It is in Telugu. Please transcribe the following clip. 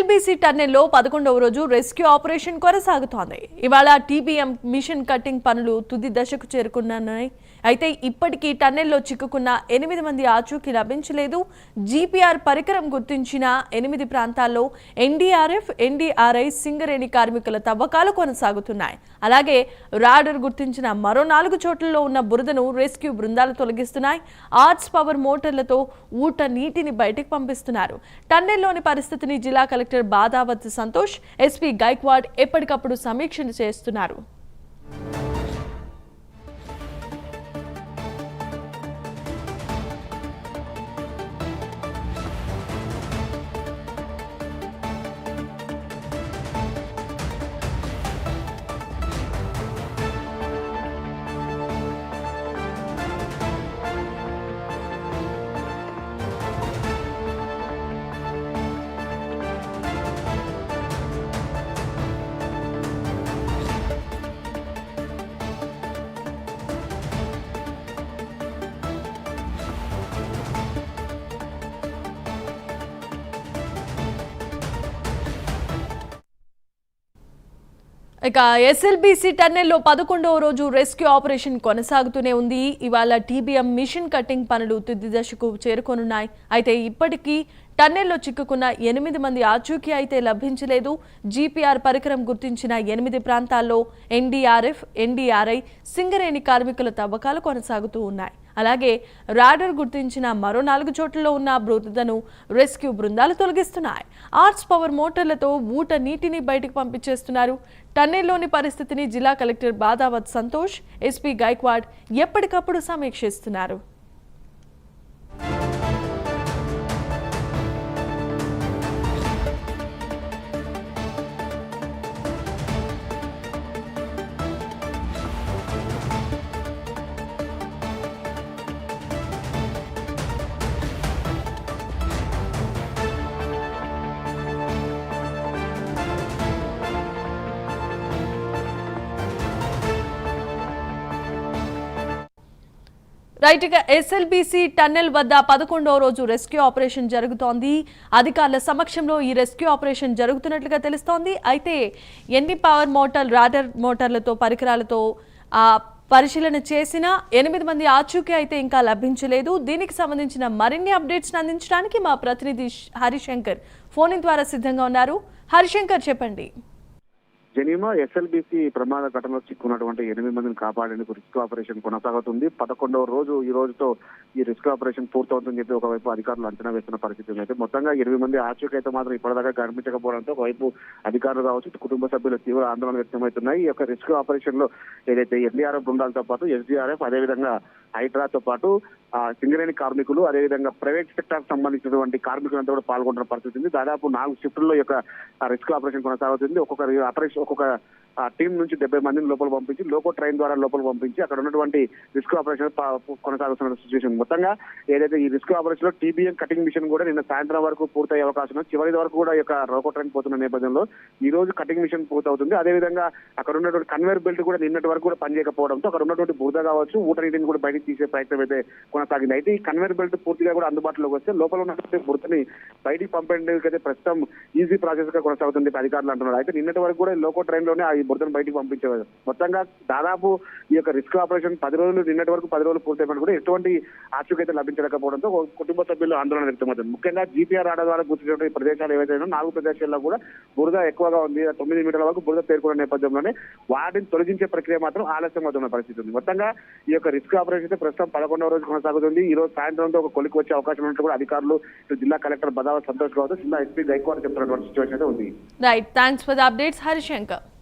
ఎస్ఎల్బీసీ టన్నెల్లో 11వ రోజు రెస్క్యూ ఆపరేషన్ కొనసాగుతోంది. ఇవాళ టీబీఎం మిషన్ కట్టింగ్ పనులు తుది దశకు చేరుకున్నాయి. అయితే ఇప్పటికీ టన్నెల్లో చిక్కుకున్న 8 మంది ఆచూకీ లభించలేదు. జీపీఆర్ పరికరం గుర్తించిన 8 ప్రాంతాల్లో ఎన్డీఆర్ఎఫ్, ఎన్డీఆర్ఐ, సింగరేణి కార్మికుల తవ్వకాలు కొనసాగుతున్నాయి. అలాగే రాడర్ గుర్తించిన మరో 4 చోట్లలో ఉన్న బురదను రెస్క్యూ బృందాలు తొలగిస్తున్నాయి. ఆర్ట్స్ పవర్ మోటార్లతో ఊట నీటిని బయటకు పంపిస్తున్నారు. టన్నెల్లోని పరిస్థితిని జిల్లా కలెక్టర్ బాదావత్ సంతోష్, ఎస్పీ గైక్వాడ్ ఎప్పటికప్పుడు సమీక్ష చేస్తున్నారు. ఇక ఎస్ఎల్బీసీ టన్నెల్లో 11వ రోజు రెస్క్యూ ఆపరేషన్ కొనసాగుతూనే ఉంది. ఇవాళ టీబీఎం మిషన్ కట్టింగ్ పనులు తుది దశకు చేరుకోనున్నాయి. అయితే ఇప్పటికీ టన్నెల్లో చిక్కుకున్న 8 మంది ఆచూకీ అయితే లభించలేదు. జీపీఆర్ పరికరం గుర్తించిన 8 ప్రాంతాల్లో ఎన్డీఆర్ఎఫ్, ఎన్డీఆర్ఐ, సింగరేణి కార్మికుల తవ్వకాలు కొనసాగుతూ ఉన్నాయి. అలాగే రాడర్ గుర్తించిన మరో 4 చోట్లలో ఉన్న బృందను రెస్క్యూ బృందాలు తొలగిస్తున్నాయి. ఆర్ట్స్ పవర్ మోటార్లతో ఊట నీటిని బయటకు పంపించేస్తున్నారు. టన్నెల్లోని పరిస్థితిని జిల్లా కలెక్టర్ బాదావత్ సంతోష్, ఎస్పీ గైక్వాడ్ ఎప్పటికప్పుడు సమీక్షిస్తున్నారు. రైట్, ఇక ఎస్ఎల్బీసీ టన్నెల్ వద్ద 11వ రోజు రెస్క్యూ ఆపరేషన్ జరుగుతోంది. అధికారుల సమక్షంలో ఈ రెస్క్యూ ఆపరేషన్ జరుగుతున్నట్లుగా తెలుస్తోంది. అయితే ఎన్ని పవర్ మోటార్, రాడర్ మోటార్లతో పరికరాలతో పరిశీలన చేసిన 8 మంది ఆచూకీ అయితే ఇంకా లభించలేదు. దీనికి సంబంధించిన మరిన్ని అప్డేట్స్ అందించడానికి మా ప్రతినిధి హరిశంకర్ ఫోన్ ద్వారా సిద్ధంగా ఉన్నారు. హరిశంకర్, చెప్పండి. జనీమా, ఎస్ఎల్బీసీ ప్రమాద ఘటనలో చిక్కున్నటువంటి 8 మందిని కాపాడేందుకు రెస్క్యూ ఆపరేషన్ కొనసాగుతుంది. 11వ రోజు ఈ రోజుతో ఈ రెస్క్యూ ఆపరేషన్ పూర్తవుతుందని చెప్పి ఒకవైపు అధికారులు అంచనా వేస్తున్న పరిస్థితి అయితే మొత్తంగా 8 మంది ఆచూకీ అయితే మాత్రం ఇప్పటిదాకా కనిపించకపోవడంతో ఒకవైపు అధికారులు కావచ్చు, కుటుంబ సభ్యులు తీవ్ర ఆందోళన వ్యక్తమవుతున్నాయి. ఈ యొక్క రెస్క్యూ ఆపరేషన్ లో ఏదైతే ఎన్డీఆర్ఎఫ్ బృందాలతో పాటు ఎస్డీఆర్ఎఫ్, అదేవిధంగా హైడ్రాతో పాటు సింగరేణి కార్మికులు, అదేవిధంగా ప్రైవేట్ సెక్టర్ సంబంధించినటువంటి కార్మికులంతా కూడా పాల్గొంటున్న పరిస్థితి ఉంది. దాదాపు 4 షిఫ్టుల్లో ఈ యొక్క రెస్క్యూ ఆపరేషన్ కొనసాగుతుంది. ఒక్కొక్క టీం నుంచి 70 మందిని లోపల పంపించి లోకో ట్రైన్ ద్వారా లోపల పంపించి అక్కడ ఉన్నటువంటి రెస్క్యూ ఆపరేషన్ కొనసాగుతున్న సిచ్యువేషన్. మొత్తంగా ఏదైతే ఈ రెస్క్యూ ఆపరేషన్ లో టీబీఎం కటింగ్ మిషన్ కూడా నిన్న సాయంత్రం వరకు పూర్తయ్యే అవకాశం ఉంది. చివరి వరకు కూడా ఈ యొక్క లోకో ట్రైన్ పోతున్న నేపథ్యంలో ఈ రోజు కటింగ్ మిషన్ పూర్తవుతుంది. అదేవిధంగా అక్కడ ఉన్నటువంటి కన్వేర్ బెల్ట్ కూడా నిన్నటి వరకు కూడా పనిచేయకపోవడంతో అక్కడ ఉన్నటువంటి బురద కావచ్చు, ఊట నీటిని కూడా బయటకు తీసే ప్రయత్నం అయితే కొనసాగింది. అయితే ఈ కన్వేర్ బెల్ట్ పూర్తిగా కూడా అందుబాటులోకి వస్తే లోపల ఉన్నటువంటి బురదని బయటికి పంపేందుకు అయితే ప్రస్తుతం ఈజీ ప్రాసెస్ గా కొనసాగుతుంది అధికారులు అంటున్నారు. అయితే నిన్నటి వరకు కూడా లోకో ట్రైన్ లోనే ఈ బురదను బయటికి పంపించేవారు. మొత్తంగా దాదాపు ఈ యొక్క రెస్క్యూ ఆపరేషన్ 10 రోజులు, నిన్నటి వరకు 10 రోజులు పూర్తయినప్పుడు కూడా ఎటువంటి ఆచూకీ అయితే లభించలేకపోవడంతో కుటుంబ సభ్యులు ఆందోళన వ్యక్తమవుతుంది. ముఖ్యంగా జీపీఆర్ రాడర్ ద్వారా గుర్తించినటువంటి ప్రదేశాలు ఏవైతే 4 ప్రదేశాల్లో కూడా బురద ఎక్కువగా ఉంది. 9 మీటర్ల వరకు బురద పేర్కొన్న నేపథ్యంలోనే వాటిని తొలగించే ప్రక్రియ మాత్రం ఆలస్యం అవుతున్న పరిస్థితి ఉంది. మొత్తంగా ఈ యొక్క రెస్క్యూ ఆపరేషన్ అయితే ప్రస్తుతం 11వ రోజు కొనసాగుతుంది. ఈ రోజు సాయంత్రంతో ఒక కొలికి వచ్చే అవకాశం ఉన్నట్టు కూడా అధికారులు, జిల్లా కలెక్టర్ బాదావత్ సంతోష్ కావచ్చు, జిల్లా ఎస్పీ గైక్వాడ్ చెప్తున్నటువంటి సిచ్యువేషన్ అయితే ఉంది. Right, thanks for the updates Harishankar.